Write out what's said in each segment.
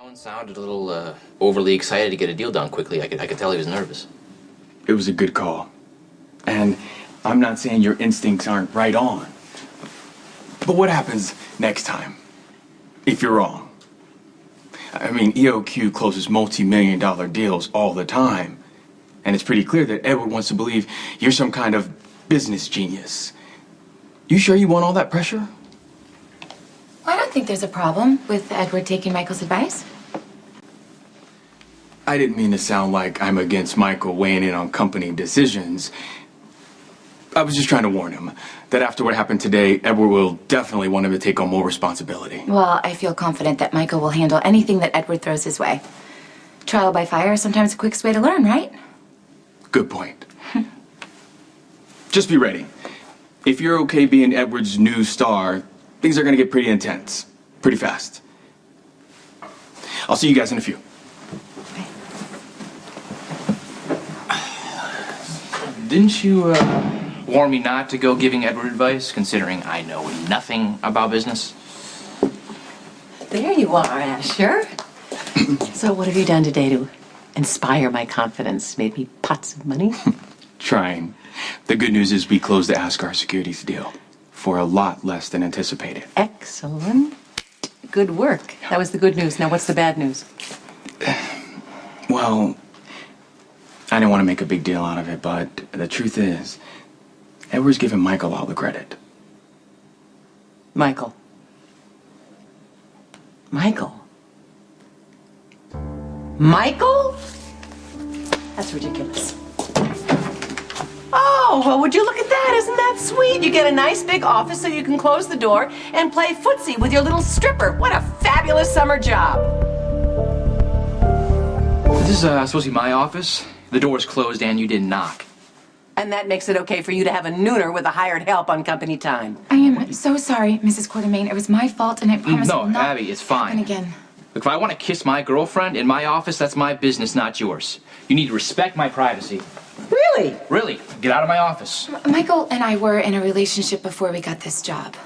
Owen sounded a little overly excited to get a deal done quickly. I could tell he was nervous. It was a good call. And I'm not saying your instincts aren't right on. But what happens next time if you're wrong? I mean, EOQ closes multi-million-dollar deals all the time. And it's pretty clear that Edward wants to believe you're some kind of business genius. You sure you want all that pressure? I don't think there's a problem with Edward taking Michael's advice. I didn't mean to sound like I'm against Michael weighing in on company decisions. I was just trying to warn him that after what happened today, Edward will definitely want him to take on more responsibility. Well, I feel confident that Michael will handle anything that Edward throws his way. Trial by fire is sometimes the quickest way to learn, right? Good point. Just be ready. If you're okay being Edward's new star, things are going to get pretty intense, pretty fast. I'll see you guys in a few. Didn't you warn me not to go giving Edward advice, considering I know nothing about business? There you are, Asher. So what have you done today to inspire my confidence? Made me pots of money? Trying. The good news is we closed the Asgard Securities deal for a lot less than anticipated. Excellent. Good work. That was the good news. Now what's the bad news? Well, I didn't want to make a big deal out of it, but the truth is, Edward's giving Michael all the credit. Michael. Michael? Michael? That's ridiculous. Oh, well, would you look at that? Isn't that sweet? You get a nice big office so you can close the door and play footsie with your little stripper. What a fabulous summer job. This is supposed to be my office. The door's closed and you didn't knock. And that makes it okay for you to have a nooner with a hired help on company time. I am so sorry, Mrs. Quartermaine. It was my fault, and I promise it No, will not Abby, it's fine. happen again. Look, if I want to kiss my girlfriend in my office, that's my business, not yours. You need to respect my privacy. Really? Really, get out of my office. Michael and I were in a relationship before we got this job.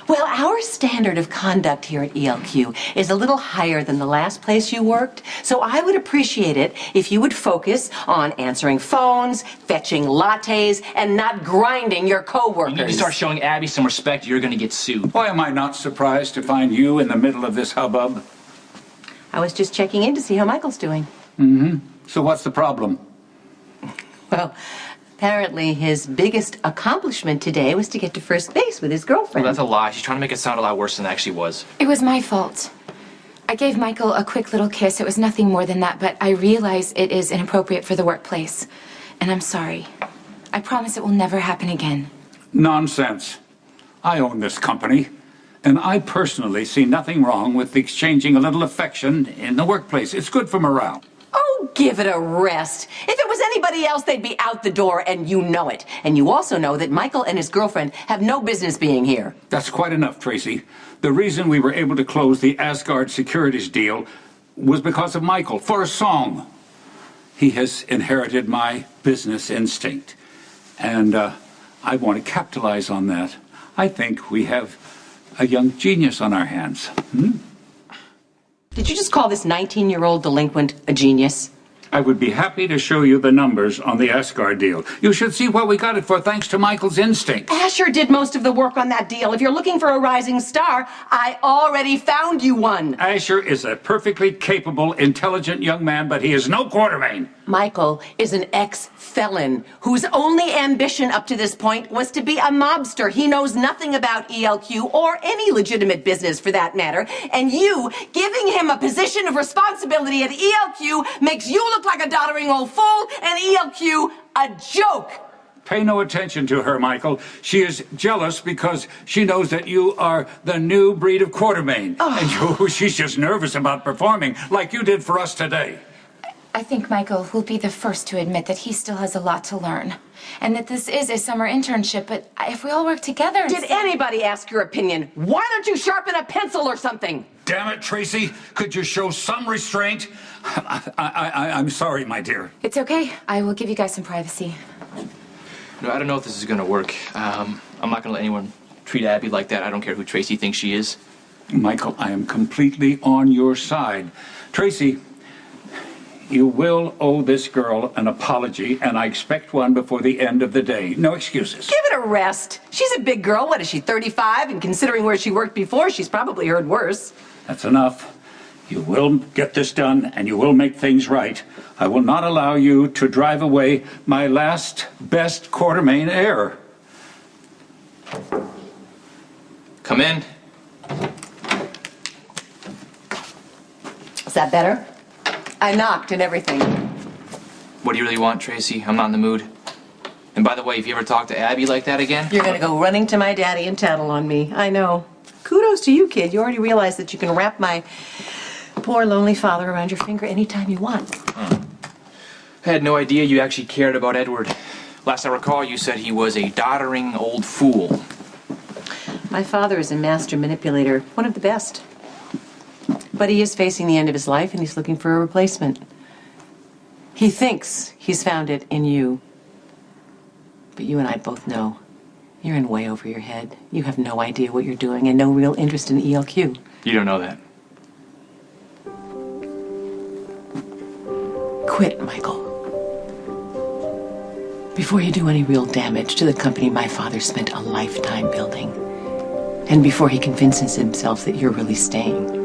Well, our standard of conduct here at ELQ is a little higher than the last place you worked, so I would appreciate it if you would focus on answering phones, fetching lattes, and not grinding your coworkers. You need to start showing Abby some respect. You're going to get sued. Why am I not surprised to find you in the middle of this hubbub? I was just checking in to see how Michael's doing. So what's the problem? Well, apparently his biggest accomplishment today was to get to first base with his girlfriend. Well, that's a lie. She's trying to make it sound a lot worse than it actually was. It was my fault. I gave Michael a quick little kiss. It was nothing more than that, but I realize it is inappropriate for the workplace. And I'm sorry. I promise it will never happen again. Nonsense. I own this company, and I personally see nothing wrong with exchanging a little affection in the workplace. It's good for morale. Oh, give it a rest. If it was anybody else, they'd be out the door, and you know it. And you also know that Michael and his girlfriend have no business being here. That's quite enough, Tracy. The reason we were able to close the Asgard Securities deal was because of Michael, for a song. He has inherited my business instinct, and I want to capitalize on that. I think we have a young genius on our hands. Did you just call this 19-year-old delinquent a genius? I would be happy to show you the numbers on the Asgard deal. You should see what we got it for thanks to Michael's instinct. Asher did most of the work on that deal. If you're looking for a rising star, I already found you one. Asher is a perfectly capable, intelligent young man, but he is no Quartermaine. Michael is an ex-felon whose only ambition up to this point was to be a mobster. He knows nothing about ELQ or any legitimate business for that matter. And you giving him a position of responsibility at ELQ makes you look like a doddering old fool and ELQ a joke. Pay no attention to her, Michael. She is jealous because she knows that you are the new breed of Quartermaine. And she's just nervous about performing like you did for us today. I think Michael will be the first to admit that he still has a lot to learn. And that this is a summer internship, but if we all work together... Did anybody ask your opinion? Why don't you sharpen a pencil or something? Damn it, Tracy. Could you show some restraint? I'm sorry, my dear. It's okay. I will give you guys some privacy. No, I don't know if this is going to work. I'm not going to let anyone treat Abby like that. I don't care who Tracy thinks she is. Michael, I am completely on your side. Tracy, you will owe this girl an apology, and I expect one before the end of the day. No excuses. Give it a rest. She's a big girl. What is she, 35? And considering where she worked before, she's probably heard worse. That's enough. You will get this done, and you will make things right. I will not allow you to drive away my last best Quartermaine heir. Come in. Is that better? I knocked and everything. What do you really want, Tracy? I'm not in the mood. And by the way, if you ever talk to Abby like that again... You're gonna go running to my daddy and tattle on me. I know. Kudos to you, kid. You already realized that you can wrap my poor, lonely father around your finger anytime you want. I had no idea you actually cared about Edward. Last I recall, you said he was a doddering old fool. My father is a master manipulator, one of the best. But he is facing the end of his life, and he's looking for a replacement. He thinks he's found it in you. But you and I both know you're in way over your head. You have no idea what you're doing and no real interest in ELQ. You don't know that. Quit, Michael. Before you do any real damage to the company my father spent a lifetime building. And before he convinces himself that you're really staying.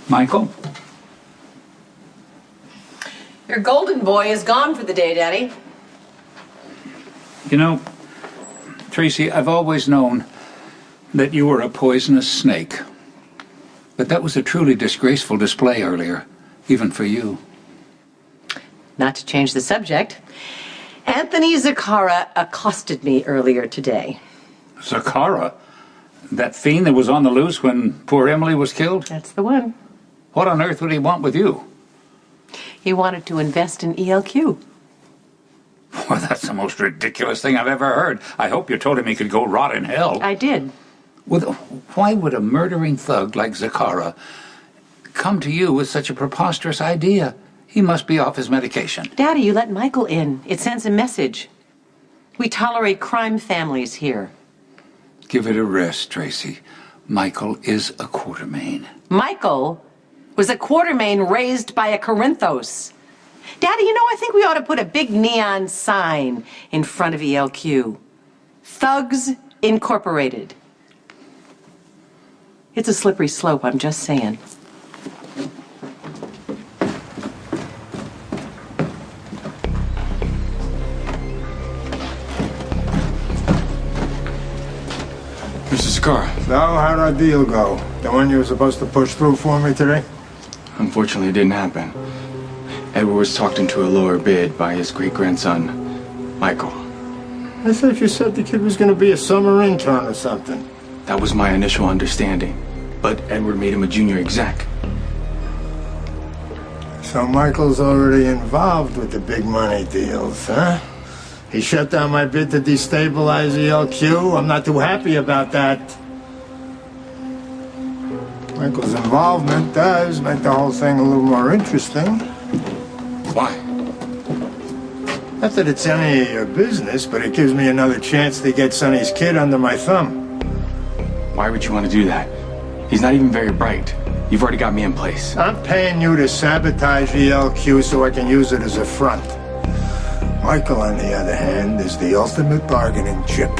Michael? Your golden boy is gone for the day, Daddy. You know, Tracy, I've always known that you were a poisonous snake. But that was a truly disgraceful display earlier, even for you. Not to change the subject, Anthony Zacchara accosted me earlier today. Zacchara? That fiend that was on the loose when poor Emily was killed? That's the one. What on earth would he want with you? He wanted to invest in ELQ. Well, that's the most ridiculous thing I've ever heard. I hope you told him he could go rot in hell. I did. Well, why would a murdering thug like Zacchara come to you with such a preposterous idea? He must be off his medication. Daddy, you let Michael in. It sends a message. We tolerate crime families here. Give it a rest, Tracy. Michael is a Quartermaine. Michael was a Quartermaine raised by a Corinthos. Daddy, you know, I think we ought to put a big neon sign in front of ELQ. Thugs Incorporated. It's a slippery slope, I'm just saying. Mr. Zacchara. So, how'd our deal go? The one you were supposed to push through for me today? Unfortunately, it didn't happen. Edward was talked into a lower bid by his great-grandson, Michael. I thought you said the kid was going to be a summer intern or something. That was my initial understanding. But Edward made him a junior exec. So Michael's already involved with the big money deals, huh? He shut down my bid to destabilize ELQ. I'm not too happy about that. Michael's involvement does make the whole thing a little more interesting. Why? Not that it's any of your business, but it gives me another chance to get Sonny's kid under my thumb. Why would you want to do that? He's not even very bright. You've already got me in place. I'm paying you to sabotage ELQ so I can use it as a front. Michael, on the other hand, is the ultimate bargaining chip.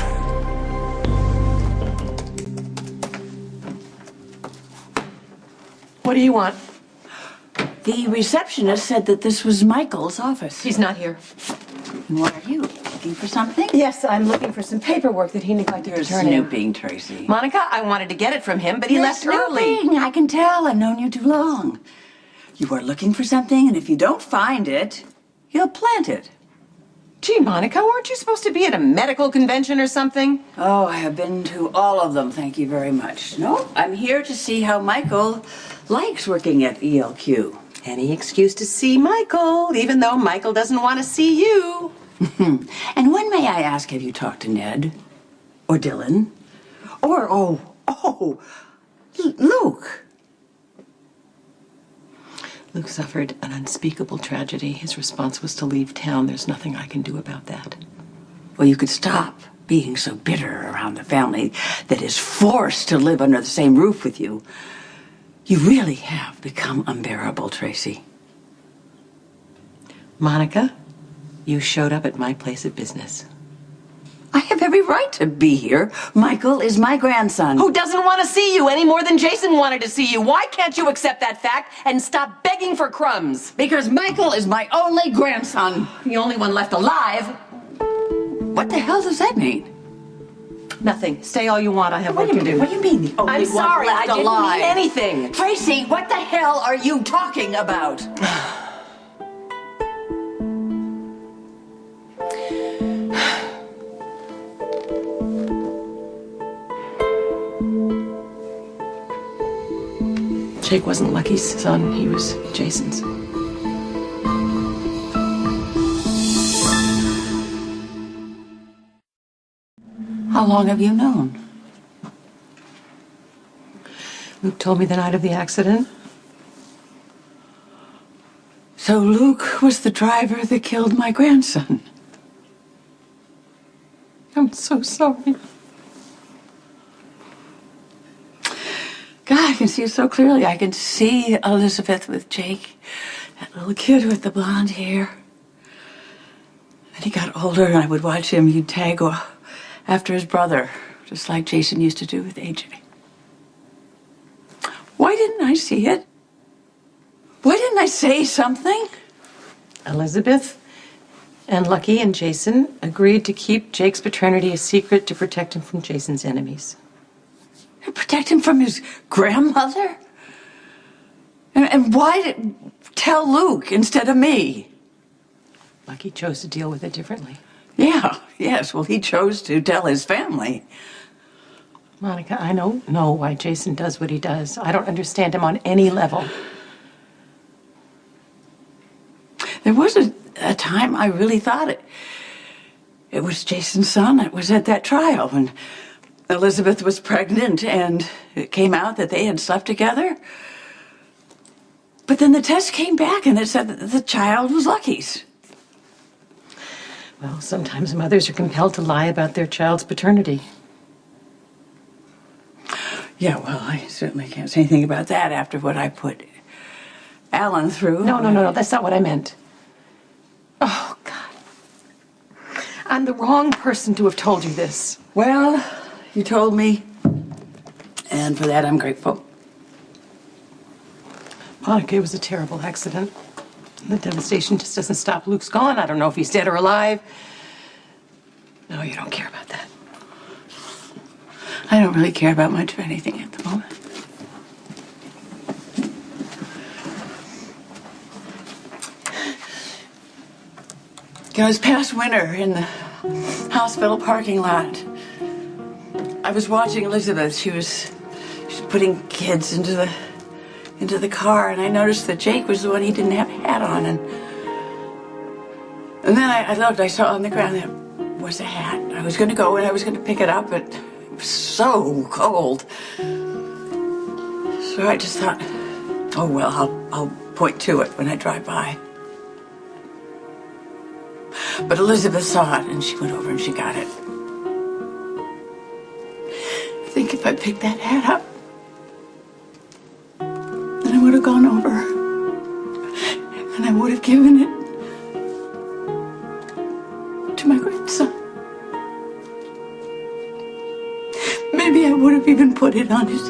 What do you want? The receptionist said that this was Michael's office. He's not here. And what are you, looking for something? Yes, I'm looking for some paperwork that he neglected You're to turn in. snooping, Tracy. Monica, I wanted to get it from him, but he You're left early. snooping. I can tell. I've known you too long. You are looking for something, and if you don't find it, you'll plant it. Gee, Monica, weren't you supposed to be at a medical convention or something? Oh, I have been to all of them, thank you very much. No, I'm here to see how Michael likes working at ELQ. Any excuse to see Michael, even though Michael doesn't want to see you. And when, may I ask, have you talked to Ned? Or Dylan? Or, Luke? Luke suffered an unspeakable tragedy. His response was to leave town. There's nothing I can do about that. Well, you could stop being so bitter around the family that is forced to live under the same roof with you. You really have become unbearable, Tracy. Monica, you showed up at my place of business. I have every right to be here. Michael is my grandson. Oh, Who doesn't want to see you any more than Jason wanted to see you? Why can't you accept that fact and stop begging for crumbs? Because Michael is my only grandson. The only one left alive. What the hell does that mean? Nothing. Stay all you want. I have work to do. What do you mean the only I'm one sorry. I left didn't alive? mean anything. Tracy, what the hell are you talking about? Jake wasn't Lucky's son. He was Jason's. How long have you known? Luke told me the night of the accident. So Luke was the driver that killed my grandson. I'm so sorry. God, I can see it so clearly. I can see Elizabeth with Jake, that little kid with the blonde hair. Then he got older and I would watch him. He'd tag after his brother, just like Jason used to do with AJ. Why didn't I see it? Why didn't I say something? Elizabeth and Lucky and Jason agreed to keep Jake's paternity a secret to protect him from Jason's enemies. To protect him from his grandmother? And why did tell Luke instead of me? Lucky chose to deal with it differently. Yeah, yes, well, he chose to tell his family. Monica, I don't know why Jason does what he does. I don't understand him on any level. There was a time I really thought it was Jason's son. It was at that trial when Elizabeth was pregnant and it came out that they had slept together. But then the test came back and it said that the child was Lucky's. Well, sometimes mothers are compelled to lie about their child's paternity. Yeah, well, I certainly can't say anything about that after what I put Alan through. No, that's not what I meant. Oh, God. I'm the wrong person to have told you this. Well, you told me, and for that I'm grateful. Monica, it was a terrible accident. The devastation just doesn't stop. Luke's gone. I don't know if he's dead or alive. No, you don't care about that. I don't really care about much of anything at the moment. It was past winter in the hospital parking lot. I was watching Elizabeth. She's putting kids into the car, and I noticed that Jake was the one he didn't have a hat on, and then I looked. I saw on the ground there was a hat. I was going to go and I was going to pick it up, but it was so cold. So I just thought, oh well, I'll point to it when I drive by. But Elizabeth saw it, and she went over and she got it. I think if I picked that hat up, then I would have gone over, and I would have given it to my grandson. Maybe I would have even put it on his